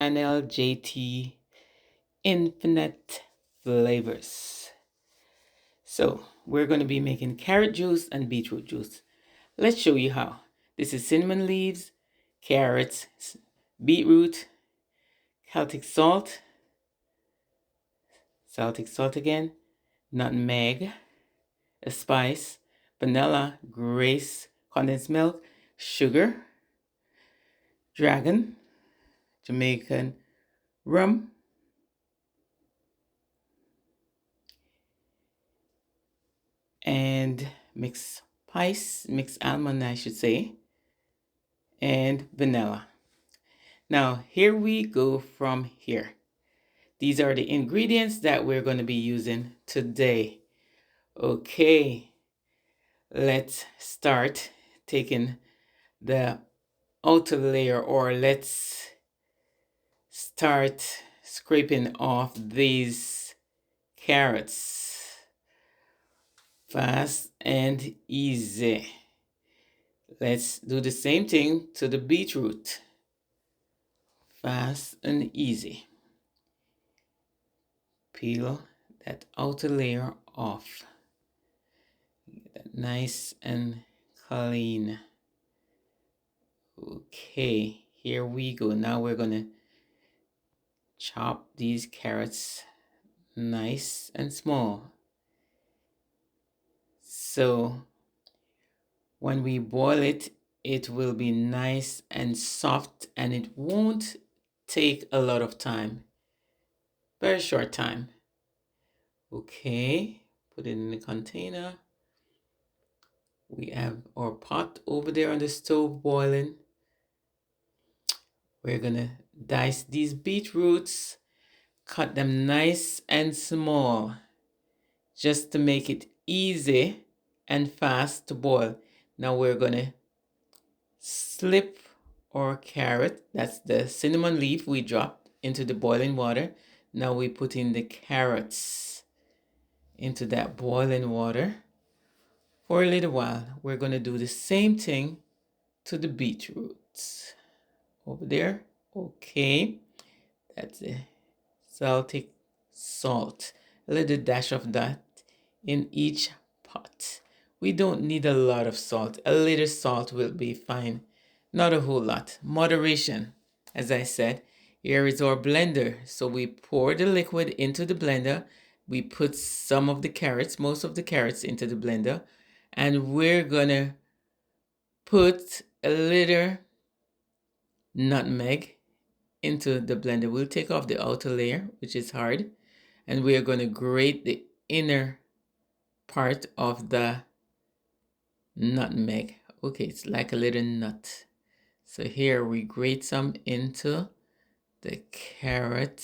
NLJT Infinite Flavors. So we're going to be making carrot juice and beetroot juice. Let's show you how. This is cinnamon leaves, carrots, beetroot, Celtic salt again, nutmeg, a spice, vanilla, grace, condensed milk, sugar, dragon, Jamaican rum, and mixed almond, I should say, and vanilla. Now, here we go from here. These are the ingredients that we're going to be using today. Okay, let's start taking the outer layer, or let's start scraping off these carrots. Fast and easy. Let's do the same thing to the beetroot. Fast and easy. Peel that outer layer off. Get that nice and clean. Okay, here we go. Now we're gonna chop these carrots nice and small. So when we boil it, it will be nice and soft, and it won't take a lot of time. Very short time. Okay, put it in the container. We have our pot over there on the stove boiling. We're gonna dice these beetroots, cut them nice and small, just to make it easy and fast to boil. Now we're gonna slip our carrot, that's the cinnamon leaf we dropped into the boiling water. Now we put in the carrots into that boiling water for a little while. We're going to do the same thing to the beetroots over there. Okay, that's the Celtic salt, a little dash of that in each pot. We don't need a lot of salt. A little salt will be fine, not a whole lot. Moderation, as I said. Here is our blender. So we pour the liquid into the blender. We put some of the carrots, most of the carrots, into the blender, and we're gonna put a little nutmeg into the blender. We'll take off the outer layer, which is hard, and we are going to grate the inner part of the nutmeg. Okay, it's like a little nut. So here we grate some into the carrot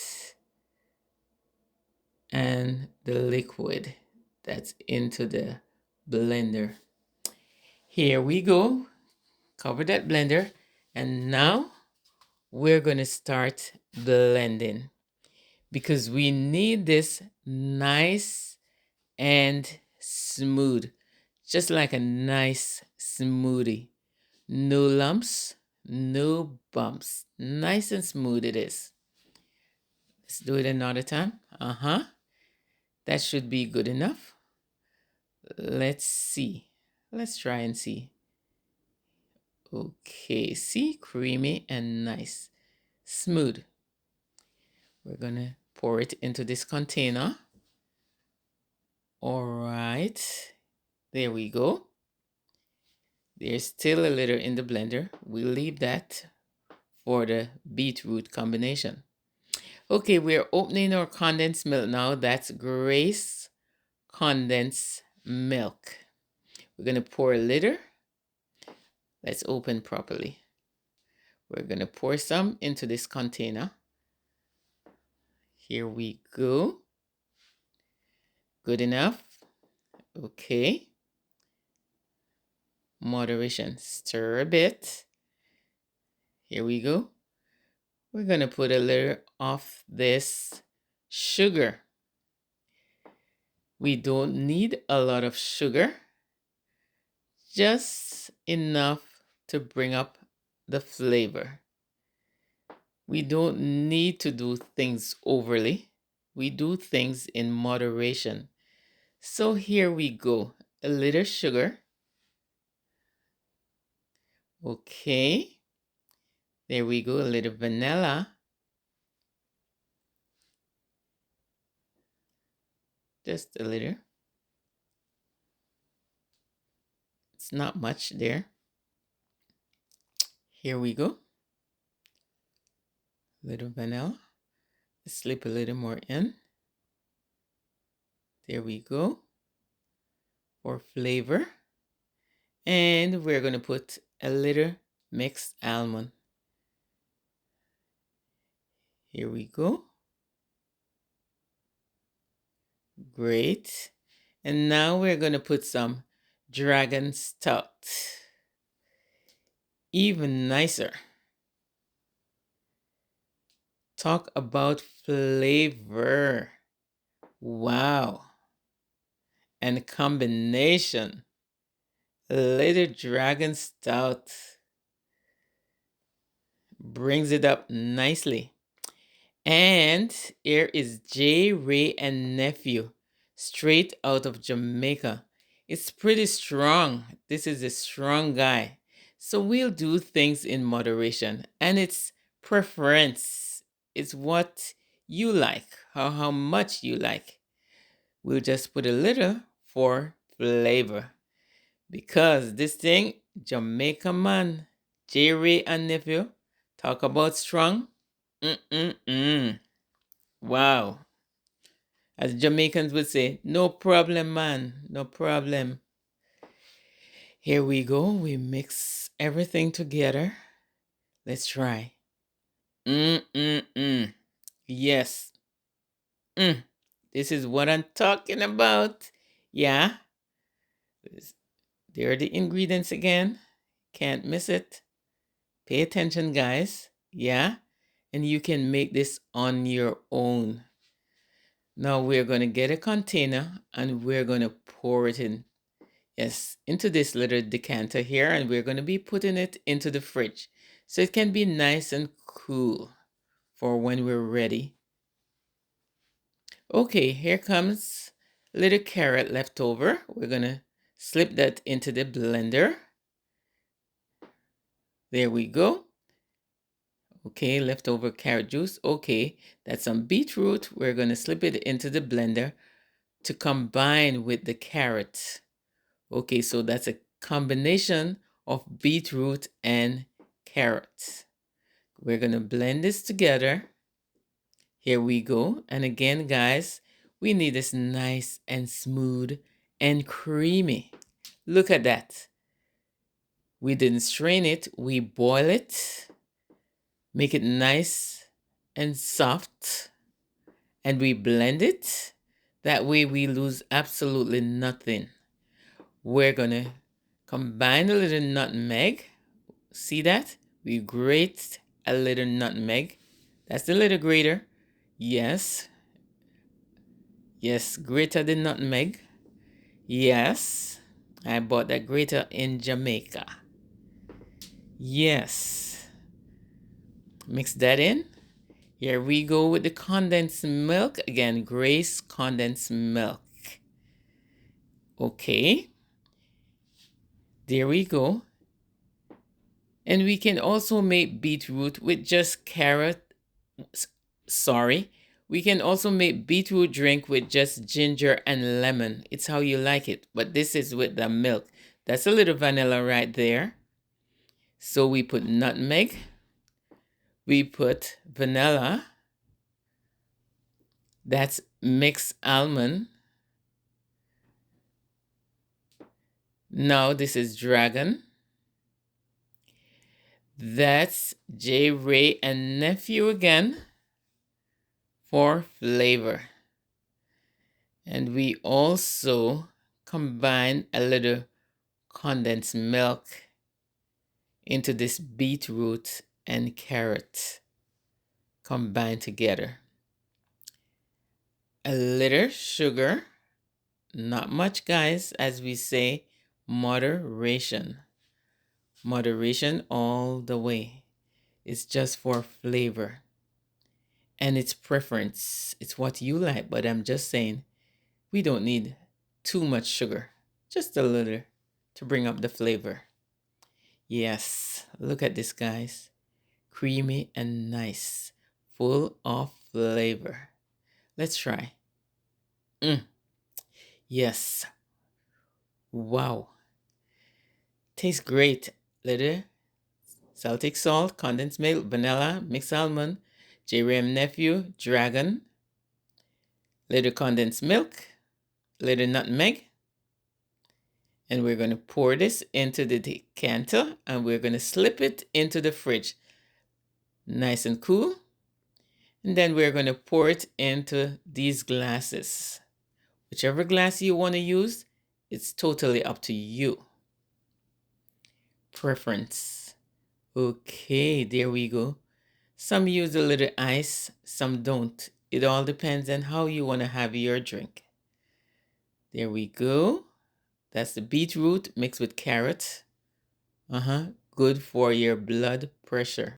and the liquid that's into the blender. Here we go. Cover that blender, and now we're going to start blending, because we need this nice and smooth, just like a nice smoothie. No lumps, no bumps. Nice and smooth it is. Let's do it another time. That should be good enough. Let's see. Let's try and see. Okay, see? Creamy and nice. Smooth. We're going to pour it into this container. All right, there we go. There's still a little in the blender. We'll leave that for the beetroot combination. Okay, we're opening our condensed milk now. That's Grace condensed milk. We're going to pour a little. Let's open properly. We're going to pour some into this container. Here we go. Good enough. Okay. Moderation. Stir a bit. Here we go. We're going to put a little of this sugar. We don't need a lot of sugar, just enough to bring up the flavor. We don't need to do things overly. We do things in moderation. So here we go. A little sugar. Okay. There we go. A little vanilla. Just a little. It's not much there. Here we go. Little vanilla. Slip a little more in. There we go. For flavor. And we're going to put a little mixed almond. Here we go. Great. And now we're going to put some dragon stout. Even nicer. Talk about flavor. Wow. And combination. A little dragon stout brings it up nicely. And here is J. Ray and Nephew, straight out of Jamaica. It's pretty strong. This is a strong guy. So we'll do things in moderation. And it's preference. It's what you like, how much you like. We'll just put a little for flavor. Because this thing, Jamaica man, J. Ray and Nephew, talk about strong. Wow. As Jamaicans would say, no problem, man. No problem. Here we go. We mix everything together. Let's try. Yes. This is what I'm talking about. Yeah. There are the ingredients again. Can't miss it. Pay attention, guys. Yeah. And you can make this on your own. Now we're going to get a container and we're going to pour it in. Yes, into this little decanter here, and we're going to be putting it into the fridge so it can be nice and cool for when we're ready. Okay, here comes a little carrot left over. We're going to slip that into the blender. There we go. Okay, leftover carrot juice. Okay, that's some beetroot. We're going to slip it into the blender to combine with the carrot. Okay, so that's a combination of beetroot and carrots. We're going to blend this together. Here we go. And again, guys, we need this nice and smooth and creamy. Look at that. We didn't strain it. We boil it. Make it nice and soft. And we blend it. That way we lose absolutely nothing. We're going to combine a little nutmeg. See that? We grate a little nutmeg. That's the little grater. Yes. Yes, grater the nutmeg. Yes. I bought that grater in Jamaica. Yes. Mix that in. Here we go with the condensed milk. Again, Grace condensed milk. Okay. There we go. And we can also make beetroot with just carrot. Sorry. We can also make beetroot drink with just ginger and lemon. It's how you like it. But this is with the milk. That's a little vanilla right there. So we put nutmeg. We put vanilla. That's mixed almond. Now this is dragon. That's J. Ray and Nephew again for flavor. And we also combine a little condensed milk into this beetroot and carrot combined together. A little sugar, not much, guys, as we say, moderation. Moderation all the way. It's just for flavor. And it's preference. It's what you like. But I'm just saying, we don't need too much sugar. Just a little to bring up the flavor. Yes, look at this, guys. Creamy and nice. Full of flavor. Let's try. Yes. Wow. Tastes great. Little Celtic salt, condensed milk, vanilla, mixed almond, JRM nephew, dragon, little condensed milk, little nutmeg. And we're going to pour this into the decanter and we're going to slip it into the fridge. Nice and cool. And then we're going to pour it into these glasses. Whichever glass you want to use, it's totally up to you. Preference. Okay, there we go. Some use a little ice, some don't. It all depends on how you want to have your drink. There we go. That's the beetroot mixed with carrot. Good for your blood pressure.